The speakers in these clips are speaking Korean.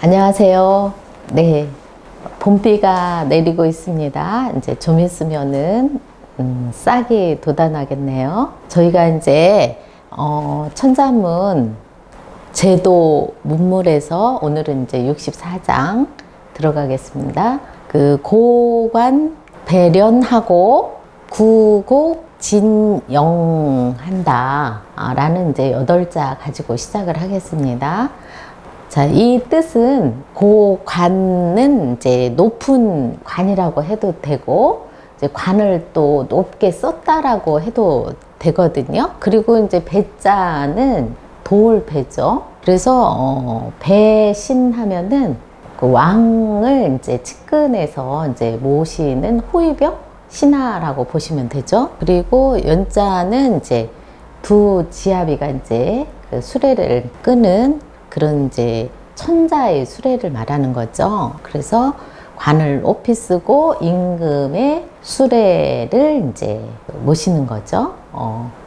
안녕하세요. 네. 봄비가 내리고 있습니다. 이제 좀 있으면은, 싹이 돋아나겠네요. 저희가 이제, 천자문 제도 문물에서 오늘은 이제 64장 들어가겠습니다. 그 고관 배련하고 구곡 진영한다 라는 이제 8자 가지고 시작을 하겠습니다. 자, 이 뜻은 고관은 이제 높은 관이라고 해도 되고, 이제 관을 또 높게 썼다라고 해도 되거든요. 그리고 이제 배자는 도울배죠. 그래서 배신하면은 그 왕을 이제 측근에서 이제 모시는 호위병 신하라고 보시면 되죠. 그리고 연자는 이제 두 지아비가 이제 그 수레를 끄는 그런 이제 천자의 수레를 말하는 거죠. 그래서 관을 높이 쓰고 임금의 수레를 이제 모시는 거죠.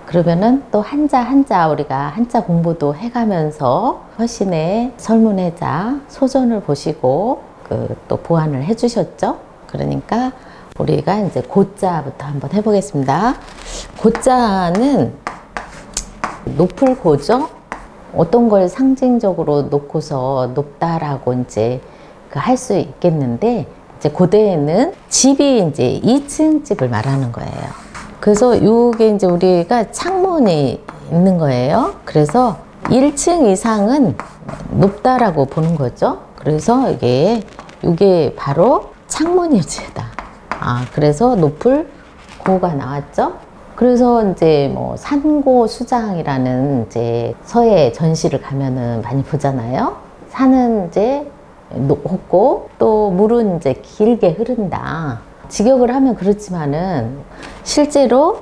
그러면은 또 한자 한자 우리가 한자 공부도 해가면서 허신의 설문회자 소전을 보시고 그 또 보완을 해주셨죠. 그러니까 우리가 이제 고자부터 한번 해보겠습니다. 고자는 높을 고죠. 어떤 걸 상징적으로 놓고서 높다라고 이제 할 수 있겠는데, 이제 고대에는 집이 이제 2층 집을 말하는 거예요. 그래서 이게 이제 우리가 창문이 있는 거예요. 그래서 1층 이상은 높다라고 보는 거죠. 그래서 이게 바로 창문일지다. 그래서 높을 고가 나왔죠. 그래서 이제 뭐 산고수장이라는 이제 서예 전시를 가면은 많이 보잖아요. 산은 이제 높고 또 물은 이제 길게 흐른다. 직역을 하면 그렇지만은 실제로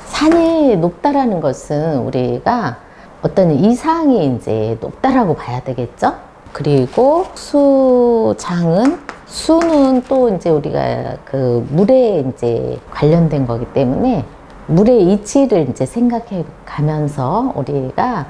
산이 높다라는 것은 우리가 어떤 이상이 이제 높다라고 봐야 되겠죠. 그리고 수는 또 이제 우리가 그 물에 이제 관련된 거기 때문에 물의 이치를 이제 생각해 가면서 우리가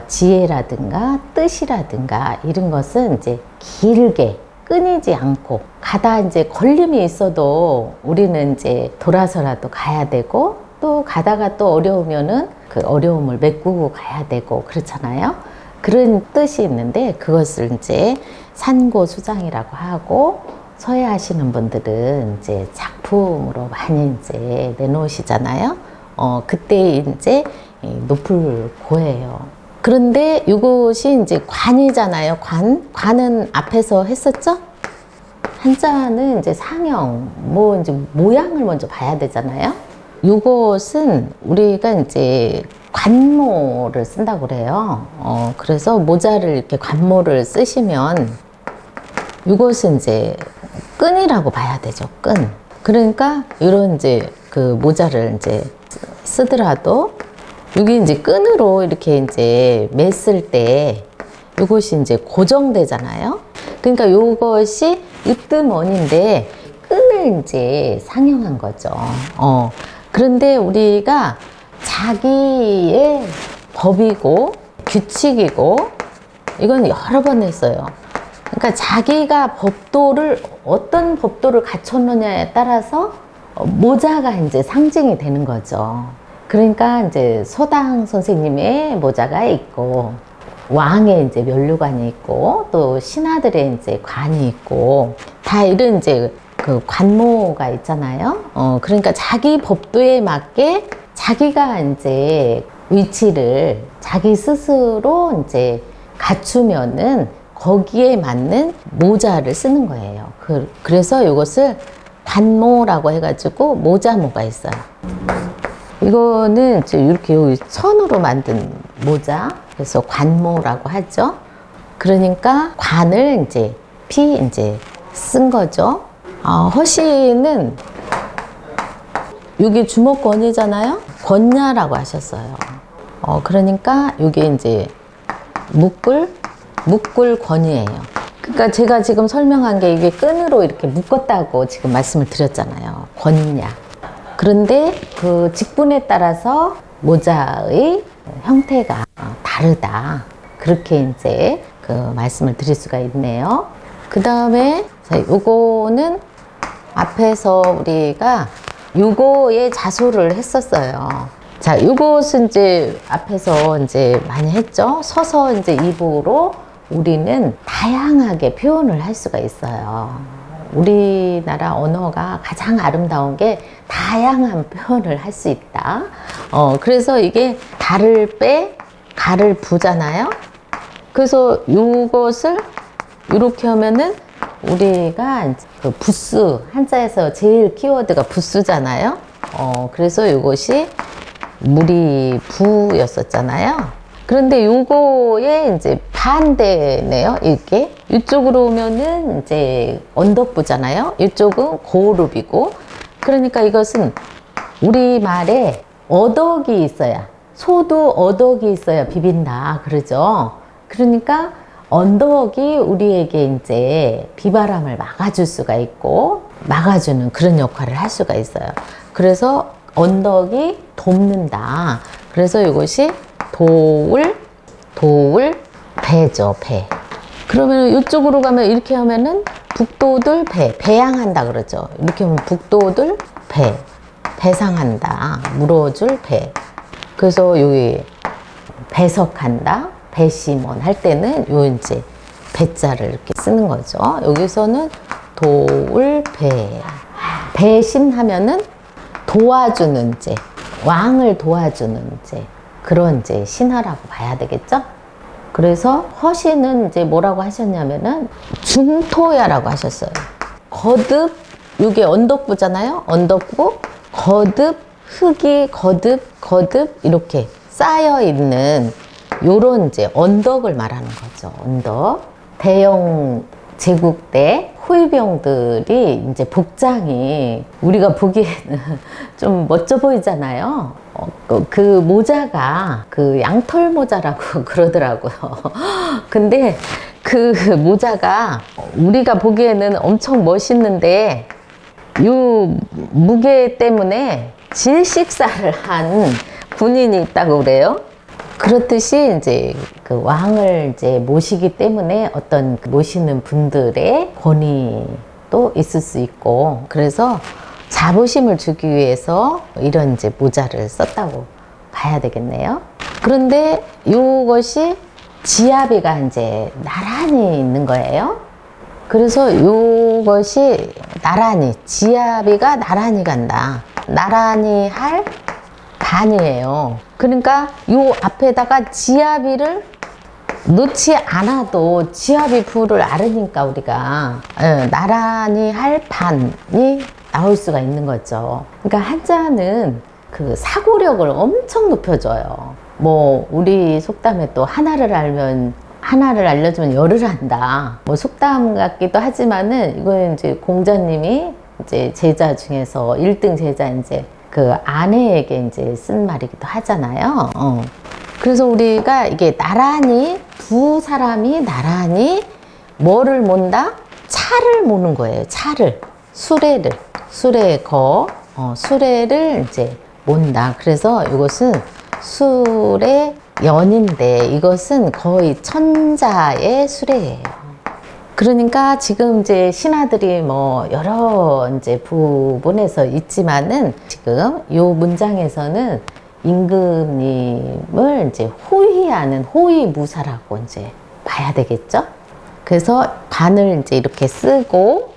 지혜라든가 뜻이라든가 이런 것은 이제 길게 끊이지 않고 가다 이제 걸림이 있어도 우리는 이제 돌아서라도 가야 되고, 또 가다가 또 어려우면은 그 어려움을 메꾸고 가야 되고 그렇잖아요. 그런 뜻이 있는데 그것을 이제 산고수장이라고 하고, 서예하시는 분들은 이제 작품으로 많이 이제 내놓으시잖아요. 그때 이제 높을 고예요. 그런데 이것이 이제 관이잖아요. 관은 앞에서 했었죠? 한자는 이제 상형, 이제 모양을 먼저 봐야 되잖아요. 이것은 우리가 이제 관모를 쓴다고 그래요. 그래서 모자를 이렇게 관모를 쓰시면 이것은 이제 끈이라고 봐야 되죠. 끈. 그러니까 이런 이제 그 모자를 이제 쓰더라도 이게 이제 끈으로 이렇게 이제 맸을 때 이것이 이제 고정되잖아요. 그러니까 이것이 으뜸원인데 끈을 이제 상형한 거죠. 그런데 우리가 자기의 법이고 규칙이고 이건 여러 번 했어요. 그러니까 자기가 어떤 법도를 갖췄느냐에 따라서 모자가 이제 상징이 되는 거죠. 그러니까 이제 소당 선생님의 모자가 있고, 왕의 이제 면류관이 있고, 또 신하들의 이제 관이 있고, 다 이런 이제 그 관모가 있잖아요. 그러니까 자기 법도에 맞게 자기가 이제 위치를 자기 스스로 이제 갖추면은 거기에 맞는 모자를 쓰는 거예요. 그래서 이것을 관모라고 해가지고 모자모가 있어요. 이거는 이렇게 여기 천으로 만든 모자, 그래서 관모라고 하죠. 그러니까 관을 이제 쓴 거죠. 허신은 여기 주먹권이잖아요. 권야라고 하셨어요. 그러니까 이게 이제 묶을권이에요. 그러니까 제가 지금 설명한 게 이게 끈으로 이렇게 묶었다고 지금 말씀을 드렸잖아요. 권야. 그런데 그 직분에 따라서 모자의 형태가 다르다. 그렇게 이제 그 말씀을 드릴 수가 있네요. 그 다음에 요거는 앞에서 우리가 요거에 자소를 했었어요. 자, 요것은 이제 앞에서 이제 많이 했죠. 서서 이제 입으로 우리는 다양하게 표현을 할 수가 있어요. 우리나라 언어가 가장 아름다운 게 다양한 표현을 할 수 있다. 그래서 이게 달을 빼, 가를 부잖아요. 그래서 요것을 이렇게 하면은 우리가 그 부스, 한자에서 제일 키워드가 부스잖아요. 그래서 요것이 물이 부였었잖아요. 그런데 요거에 이제 반대네요. 이렇게 이쪽으로 오면은 이제 언덕부잖아요. 이쪽은 고루비고, 그러니까 이것은 우리말에 어덕이 있어야, 소도 어덕이 있어야 비빈다 그러죠. 그러니까 언덕이 우리에게 이제 비바람을 막아줄 수가 있고 막아주는 그런 역할을 할 수가 있어요. 그래서 언덕이 돕는다. 그래서 이것이 배죠, 배. 그러면 이쪽으로 가면 이렇게 하면은 북도들 배양한다 그러죠. 이렇게 하면 북도들 배상한다. 물어줄 배. 그래서 여기 배석한다, 배심원 할 때는 요 이제 배자를 이렇게 쓰는 거죠. 여기서는 배신하면은 도와주는 이제 왕을 도와주는 이제 그런 이제 신하라고 봐야 되겠죠. 그래서 허신은 이제 뭐라고 하셨냐면은 중토야라고 하셨어요. 거듭, 이게 언덕부잖아요. 언덕부, 거듭, 흙이 거듭 이렇게 쌓여 있는 요런 이제 언덕을 말하는 거죠. 언덕. 대영 제국 때 호위병들이 이제 복장이 우리가 보기에는 좀 멋져 보이잖아요. 그 모자가 그 양털 모자라고 그러더라고요. 근데 그 모자가 우리가 보기에는 엄청 멋있는데 요 무게 때문에 질식사를 한 군인이 있다고 그래요. 그렇듯이 이제 그 왕을 이제 모시기 때문에 어떤 모시는 분들의 권위도 있을 수 있고, 그래서 자부심을 주기 위해서 이런 이제 모자를 썼다고 봐야 되겠네요. 그런데 이것이 지아비가 이제 나란히 있는 거예요. 그래서 이것이 지아비가 나란히 간다. 나란히 할 반이에요. 그러니까 요 앞에다가 지아비를 넣지 않아도 지아비 부를 알으니까 우리가 나란히 할 반이 나올 수가 있는 거죠. 그러니까 한자는 그 사고력을 엄청 높여줘요. 뭐 우리 속담에 또 하나를 알려주면 열을 한다. 뭐 속담 같기도 하지만은 이거는 이제 공자님이 이제 제자 중에서 1등 제자 이제 그 아내에게 이제 쓴 말이기도 하잖아요. 그래서 우리가 이게 나란히 두 사람이 나란히 뭐를 몬다? 차를 모는 거예요. 차를 수레를 수레를 이제 몬다. 그래서 이것은 수레연인데 이것은 거의 천자의 수레예요. 그러니까 지금 이제 신하들이 뭐 여러 이제 부분에서 있지만은 지금 요 문장에서는 임금님을 이제 호위하는 호위무사라고 이제 봐야 되겠죠. 그래서 반을 이제 이렇게 쓰고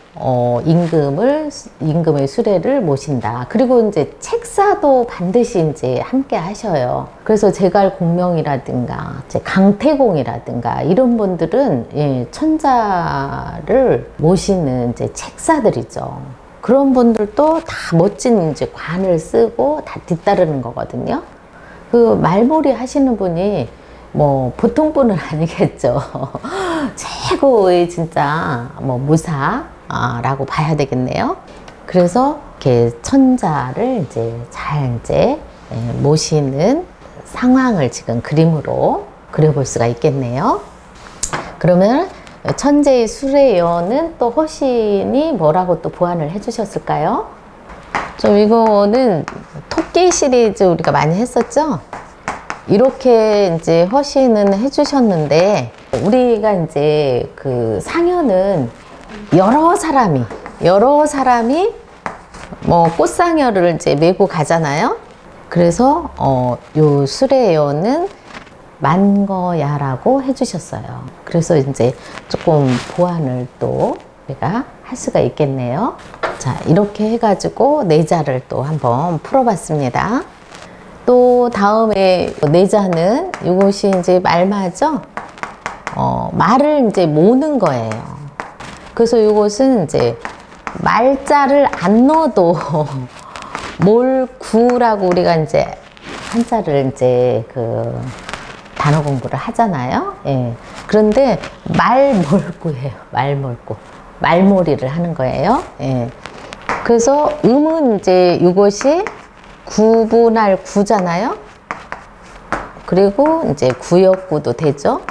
임금의 수레를 모신다. 그리고 이제 책사도 반드시 이제 함께 하셔요. 그래서 제갈 공명이라든가 강태공이라든가 이런 분들은 천자를 모시는 이제 책사들이죠. 그런 분들도 다 멋진 이제 관을 쓰고 다 뒤따르는 거거든요. 그 말몰이 하시는 분이 뭐 보통 분은 아니겠죠. 최고의 진짜 뭐 무사라고 봐야 되겠네요. 그래서 이렇게 천자를 이제 잘 이제 모시는 상황을 지금 그림으로 그려볼 수가 있겠네요. 그러면 천재의 수레여는 또 허신이 뭐라고 또 보완을 해주셨을까요? 좀 이거는 토끼 시리즈 우리가 많이 했었죠? 이렇게 이제 허시는 해주셨는데, 우리가 이제 그 상여는 여러 사람이 뭐 꽃상여를 이제 메고 가잖아요. 그래서 요 수레여는 만거야라고 해주셨어요. 그래서 이제 조금 보완을 또 우리가 할 수가 있겠네요. 자, 이렇게 해가지고 내자를 또 한번 풀어봤습니다. 또 다음에 내자는 이것이 이제 말마죠. 말을 이제 모는 거예요. 그래서 이것은 이제 말자를 안 넣어도 몰구라고 우리가 이제 한자를 이제 그 단어 공부를 하잖아요. 예. 그런데 말몰구예요. 말몰구. 말몰이를 하는 거예요. 예. 그래서 음은 이제 이것이 구분할 구잖아요. 그리고 이제 구역구도 되죠.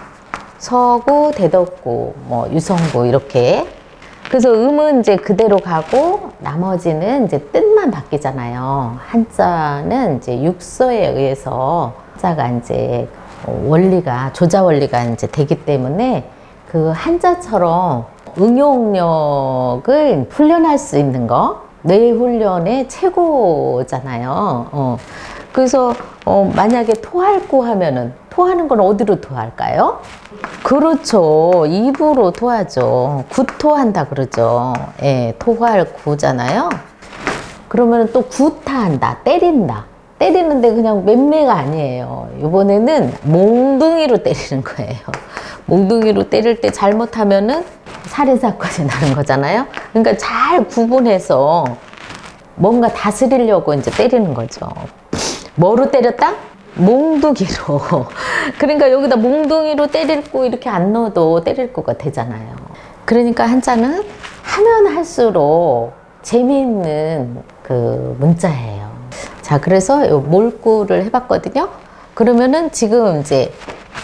서구, 대덕구, 뭐 유성구 이렇게. 그래서 음은 이제 그대로 가고 나머지는 이제 뜻만 바뀌잖아요. 한자는 이제 육서에 의해서 한자가 이제 원리가 조자 원리가 이제 되기 때문에 그 한자처럼 응용력을 훈련할 수 있는 거 뇌 훈련의 최고잖아요. 그래서 만약에 토할구 하면은 토하는 건 어디로 토할까요? 그렇죠. 입으로 토하죠. 구토한다 그러죠. 예, 토할 구잖아요. 그러면 또 구타한다. 때린다. 때리는데 그냥 맴매가 아니에요. 이번에는 몽둥이로 때리는 거예요. 몽둥이로 때릴 때 잘못하면은 살인사건이 나는 거잖아요. 그러니까 잘 구분해서 뭔가 다스리려고 이제 때리는 거죠. 뭐로 때렸다? 몽둥이로. 그러니까 여기다 몽둥이로 때릴고 이렇게 안 넣어도 때릴 거가 되잖아요. 그러니까 한자는 하면 할수록 재미있는 그 문자예요. 자, 그래서 요 몰구를 해봤거든요. 그러면은 지금 이제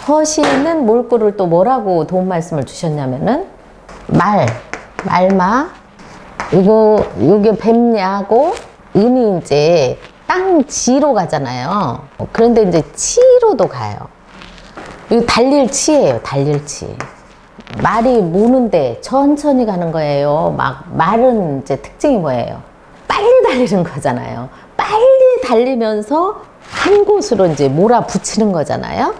허시는 몰구를 또 뭐라고 도움 말씀을 주셨냐면은 말마, 요게 뱀야고 음이 이제 땅지로 가잖아요. 그런데 이제 치로도 가요. 이거 달릴치예요, 달릴치. 말이 무는데 천천히 가는 거예요. 막 말은 이제 특징이 뭐예요? 빨리 달리는 거잖아요. 빨리 달리면서 한 곳으로 이제 몰아붙이는 거잖아요.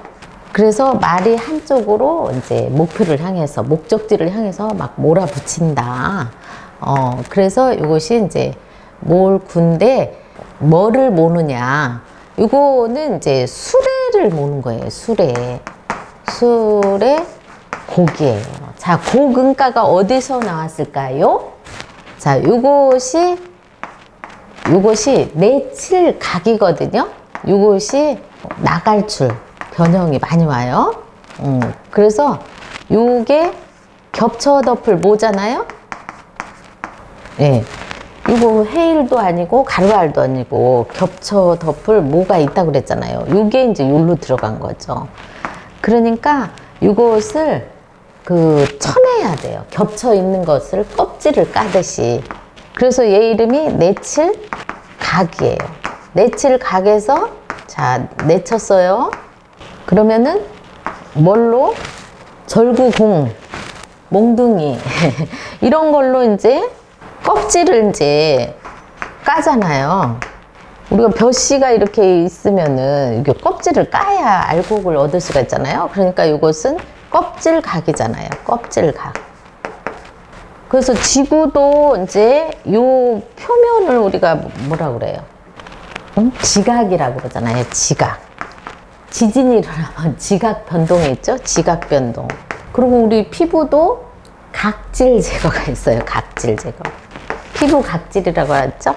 그래서 말이 한쪽으로 이제 목표를 향해서, 목적지를 향해서 막 몰아붙인다. 그래서 이것이 이제 몰구인데, 뭐를 모느냐. 이거는 이제 수레를 모는 거예요, 수레. 수레, 곡이에요. 자, 곡은가가 어디서 나왔을까요? 자, 이것이 내칠각이거든요. 이것이 나갈줄. 변형이 많이 와요. 그래서 요게 겹쳐 덮을 모잖아요. 예. 이거 헤일도 아니고 가루알도 아니고 겹쳐 덮을 모가 있다고 그랬잖아요. 요게 이제 요로 들어간 거죠. 그러니까 이것을 쳐내야 돼요. 겹쳐 있는 것을 껍질을 까듯이. 그래서 얘 이름이 내칠각이에요. 내칠각에서 자, 내쳤어요. 그러면은 뭘로? 절구공, 몽둥이 이런 걸로 이제 껍질을 이제 까잖아요. 우리가 벼씨가 이렇게 있으면은 이게 껍질을 까야 알곡을 얻을 수가 있잖아요. 그러니까 이것은 껍질각이잖아요. 껍질각. 그래서 지구도 이제 요 표면을 우리가 뭐라 그래요? 지각이라고 그러잖아요. 지각. 지진이 일어나면 지각 변동이 있죠? 지각 변동. 그리고 우리 피부도 각질 제거가 있어요. 각질 제거. 피부 각질이라고 하죠?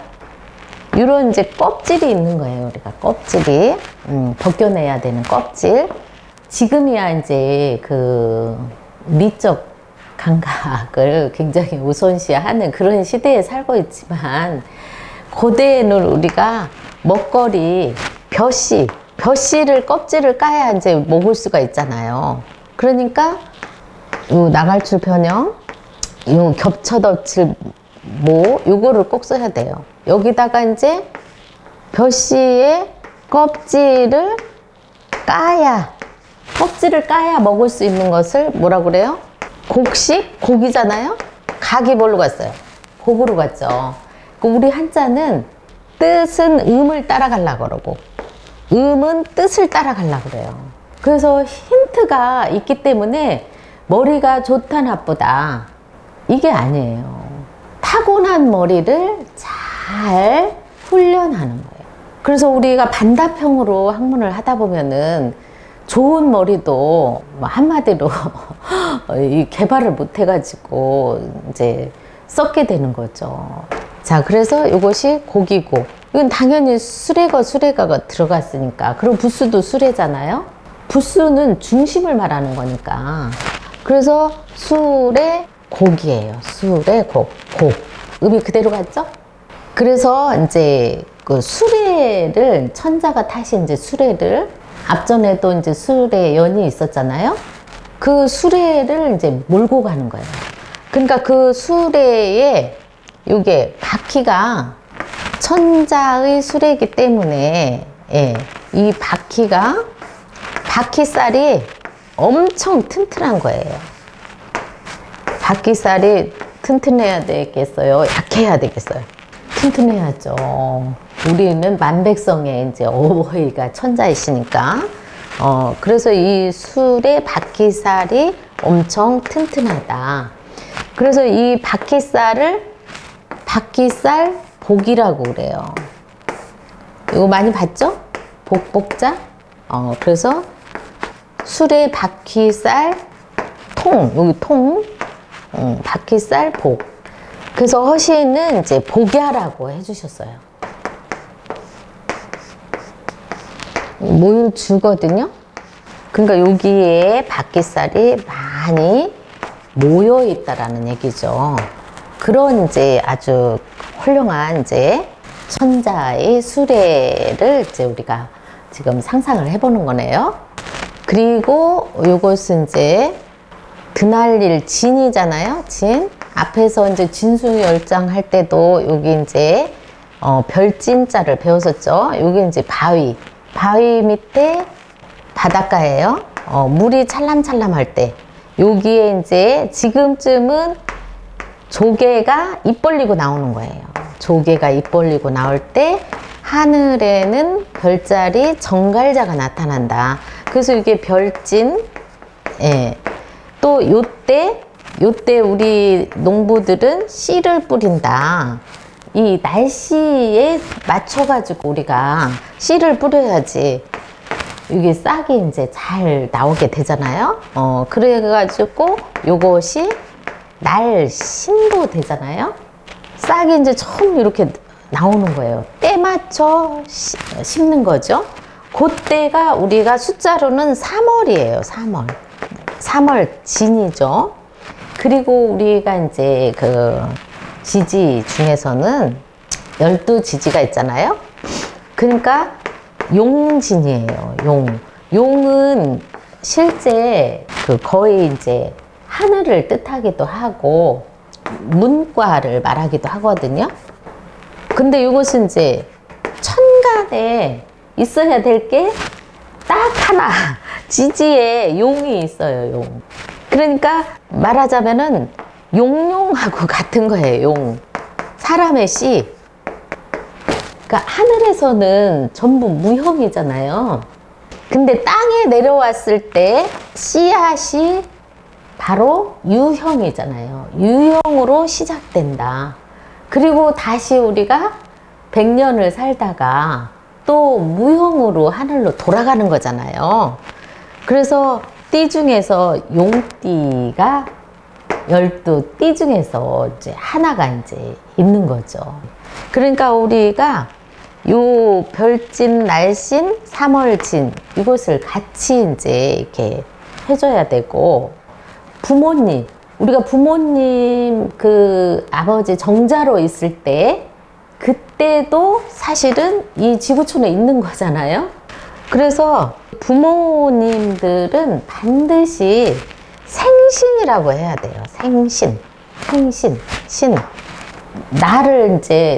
이런 이제 껍질이 있는 거예요. 우리가 껍질이. 벗겨내야 되는 껍질. 지금이야 이제 그 미적 감각을 굉장히 우선시하는 그런 시대에 살고 있지만, 고대에는 우리가 먹거리, 벼씨를 껍질을 까야 이제 먹을 수가 있잖아요. 그러니까 요 나갈줄 변형, 요 겹쳐덮칠 모, 요거를 꼭 써야 돼요. 여기다가 이제 벼씨의 껍질을 까야, 껍질을 까야 먹을 수 있는 것을 뭐라고 그래요? 곡식? 곡이잖아요? 각이 뭘로 갔어요? 곡으로 갔죠. 우리 한자는 뜻은 음을 따라가려고 그러고 음은 뜻을 따라가려고 그래요. 그래서 힌트가 있기 때문에 머리가 좋다 나쁘다 이게 아니에요. 타고난 머리를 잘 훈련하는 거예요. 그래서 우리가 반답형으로 학문을 하다 보면은 좋은 머리도 뭐 한마디로 개발을 못 해가지고 이제 썩게 되는 거죠. 자, 그래서 이것이 곡이고, 이건 당연히 수레가 들어갔으니까. 그리고 부수도 수레잖아요. 부수는 중심을 말하는 거니까. 그래서 수레 곡이에요. 수레 곡. 음이 그대로 갔죠? 그래서 이제 그 수레를 천자가 타신 이제 수레를 앞전에도 이제 수레연이 있었잖아요. 그 수레를 이제 몰고 가는 거예요. 그러니까 그 수레에 이게 바퀴가 천자의 수레이기 때문에 이 바퀴살이 엄청 튼튼한 거예요. 바퀴살이 튼튼해야 되겠어요? 약해야 되겠어요? 튼튼해야죠. 우리는 만백성의 이제 어버이가 천자이시니까. 그래서 이 술의 바퀴살이 엄청 튼튼하다. 그래서 이 바퀴살을 바퀴살 복이라고 그래요. 이거 많이 봤죠? 복자. 그래서 술의 바퀴살 여기 바퀴살 복. 그래서 허시는 이제 복야라고 해주셨어요. 모일주거든요. 그러니까 여기에 바퀴살이 많이 모여 있다라는 얘기죠. 그런 이제 아주 훌륭한 이제 천자의 수레를 이제 우리가 지금 상상을 해보는 거네요. 그리고 요것은 이제 드날릴 진이잖아요. 진. 앞에서 이제 진수열장 할 때도 여기 이제 별진자를 배웠었죠. 여기 이제 바위 밑에 바닷가예요. 물이 찰람찰람할 때 여기에 이제 지금쯤은 조개가 입 벌리고 나오는 거예요. 조개가 입 벌리고 나올 때 하늘에는 별자리 정갈자가 나타난다. 그래서 이게 별진. 또 요때 우리 농부들은 씨를 뿌린다. 이 날씨에 맞춰가지고 우리가 씨를 뿌려야지 이게 싹이 이제 잘 나오게 되잖아요. 그래가지고 요것이 날신도 되잖아요. 싹이 이제 처음 이렇게 나오는 거예요. 때 맞춰 심는 거죠. 그때가 우리가 숫자로는 3월이에요. 3월 진이죠. 그리고 우리가 이제 그 지지 중에서는 12지지가 있잖아요. 그러니까 용진이에요. 용은 실제 그 거의 이제 하늘을 뜻하기도 하고 문과를 말하기도 하거든요. 근데 이것은 이제 천간에 있어야 될 게 딱 하나, 지지에 용이 있어요. 용. 그러니까 말하자면은 용용하고 같은 거예요. 용. 사람의 씨. 그러니까 하늘에서는 전부 무형이잖아요. 근데 땅에 내려왔을 때 씨앗이 바로 유형이잖아요. 유형으로 시작된다. 그리고 다시 우리가 100년을 살다가 또 무형으로 하늘로 돌아가는 거잖아요. 그래서 띠 중에서 용띠가 12띠 중에서 이제 하나가 이제 있는 거죠. 그러니까 우리가 요 별진, 날신, 3월진 이것을 같이 이제 이렇게 해줘야 되고, 우리가 부모님 그 아버지 정자로 있을 때 그때도 사실은 이 지구촌에 있는 거잖아요. 그래서 부모님들은 반드시 생신이라고 해야 돼요. 생신.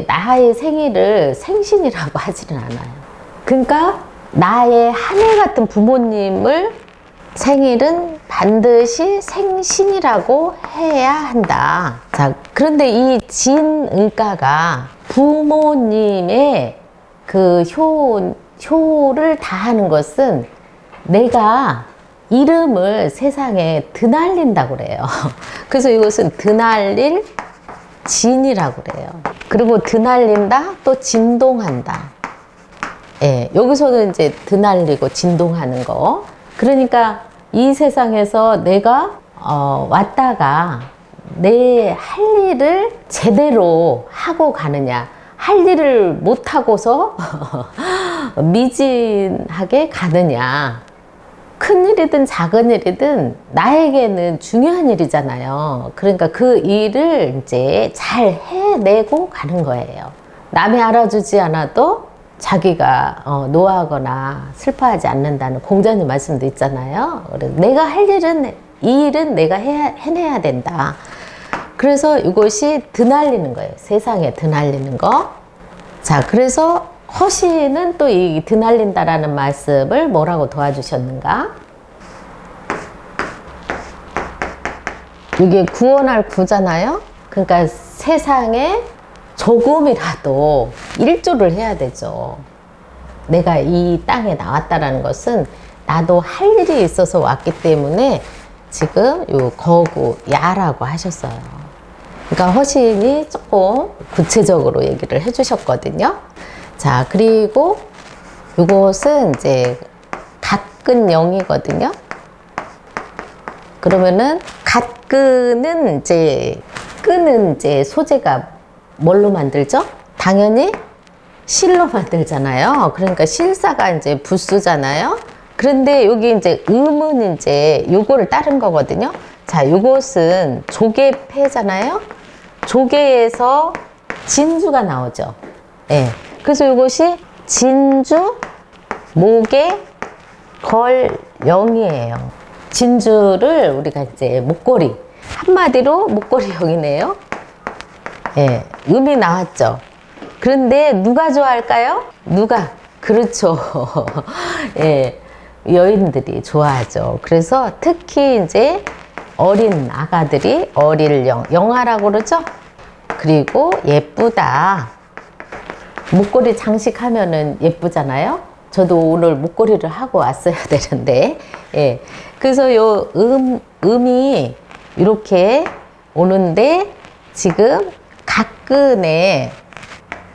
나의 생일을 생신이라고 하지는 않아요. 그러니까 나의 하늘 같은 부모님을 생일은 반드시 생신이라고 해야 한다. 자, 그런데 이 진응가가 부모님의 그 효를 다하는 것은 내가 이름을 세상에 드날린다고 그래요. 그래서 이것은 드날릴 진이라고 그래요. 그리고 드날린다, 또 진동한다. 예, 여기서는 이제 드날리고 진동하는 거. 그러니까 이 세상에서 내가 왔다가 내 할 일을 제대로 하고 가느냐, 할 일을 못하고서 미진하게 가느냐. 큰 일이든 작은 일이든 나에게는 중요한 일이잖아요. 그러니까 그 일을 이제 잘 해내고 가는 거예요. 남이 알아주지 않아도 자기가 노하거나 슬퍼하지 않는다는 공자님 말씀도 있잖아요. 그래서 내가 할 일은, 이 일은 내가 해내야 된다. 그래서 이것이 드날리는 거예요. 세상에 드날리는 거. 자, 그래서 허시는 또 이 드날린다라는 말씀을 뭐라고 도와주셨는가? 이게 구원할 구잖아요. 그러니까 세상에 조금이라도 일조를 해야 되죠. 내가 이 땅에 나왔다라는 것은 나도 할 일이 있어서 왔기 때문에 지금 요 거구, 야라고 하셨어요. 그러니까 허신이 조금 구체적으로 얘기를 해주셨거든요. 자, 그리고 이것은 이제 갓근영이거든요. 그러면은 갓근은 이제 끈은 이제 소재가 뭘로 만들죠? 당연히 실로 만들잖아요. 그러니까 실사가 이제 부수잖아요. 그런데 여기 이제 음은 이제 요거를 따른 거거든요. 자, 요것은 조개패잖아요. 조개에서 진주가 나오죠. 예. 네. 그래서 요것이 진주, 목에 걸, 영이에요. 진주를 우리가 이제 목걸이. 한마디로 목걸이형이네요. 예, 음이 나왔죠. 그런데 누가 좋아할까요? 누가? 그렇죠. 예, 여인들이 좋아하죠. 그래서 특히 이제 어린 아가들이 어릴영, 영아라고 그러죠? 그리고 예쁘다. 목걸이 장식하면은 예쁘잖아요? 저도 오늘 목걸이를 하고 왔어야 되는데, 예. 그래서 요 음이 이렇게 오는데 지금 각근의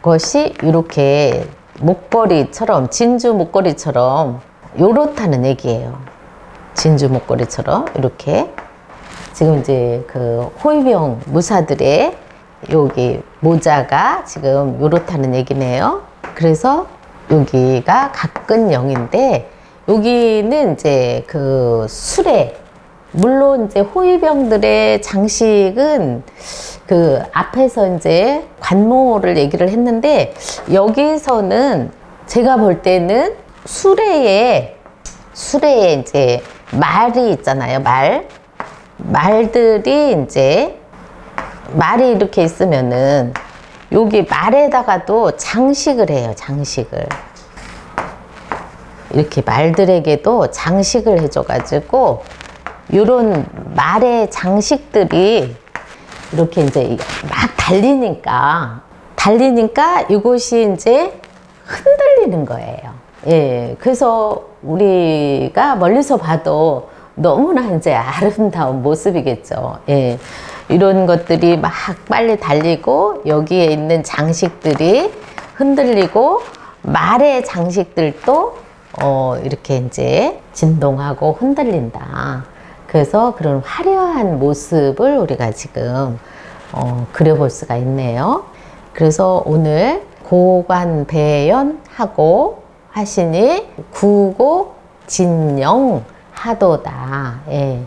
것이 이렇게 목걸이처럼, 진주 목걸이처럼 요렇다는 얘기예요. 진주 목걸이처럼 이렇게 지금 이제 그 호위병 무사들의 여기 모자가 지금 요렇다는 얘기네요. 그래서 여기가 각근영인데 여기는 이제 그 수레, 물론 이제 호위병들의 장식은 그 앞에서 이제 관모를 얘기를 했는데 여기서는 제가 볼 때는 수레에 이제 말이 있잖아요. 말들이 이제 말이 이렇게 있으면은 여기 말에다가도 장식을 해요. 장식을. 이렇게 말들에게도 장식을 해줘가지고 요런 말의 장식들이 이렇게 이제 막 달리니까 이곳이 이제 흔들리는 거예요. 예. 그래서 우리가 멀리서 봐도 너무나 이제 아름다운 모습이겠죠. 예. 이런 것들이 막 빨리 달리고 여기에 있는 장식들이 흔들리고 말의 장식들도 이렇게 이제 진동하고 흔들린다. 그래서 그런 화려한 모습을 우리가 지금 그려볼 수가 있네요. 그래서 오늘 고관배연하고 하시니 구고 진영 하도다. 예.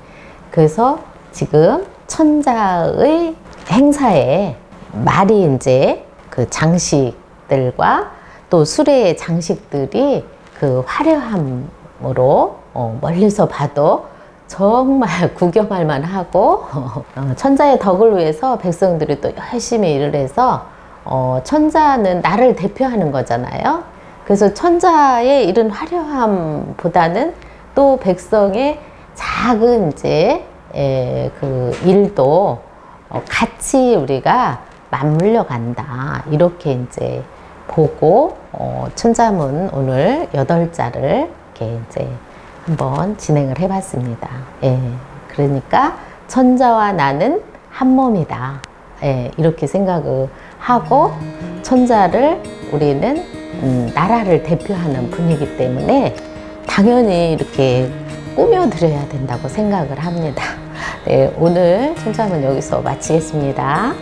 그래서 지금 천자의 행사에 말이 이제 그 장식들과 또 수레의 장식들이 그 화려함으로 멀리서 봐도 정말 구경할 만하고 천자의 덕을 위해서 백성들이 또 열심히 일을 해서 천자는 나를 대표하는 거잖아요. 그래서 천자의 이런 화려함보다는 또 백성의 작은 이제 그 일도 같이 우리가 맞물려 간다. 이렇게 이제 보고 천자문 오늘 8자를 이렇게 이제 한번 진행을 해봤습니다. 예, 그러니까 천자와 나는 한 몸이다. 예, 이렇게 생각을 하고 천자를 우리는 나라를 대표하는 분이기 때문에 당연히 이렇게 꾸며드려야 된다고 생각을 합니다. 네, 오늘 천자문 여기서 마치겠습니다.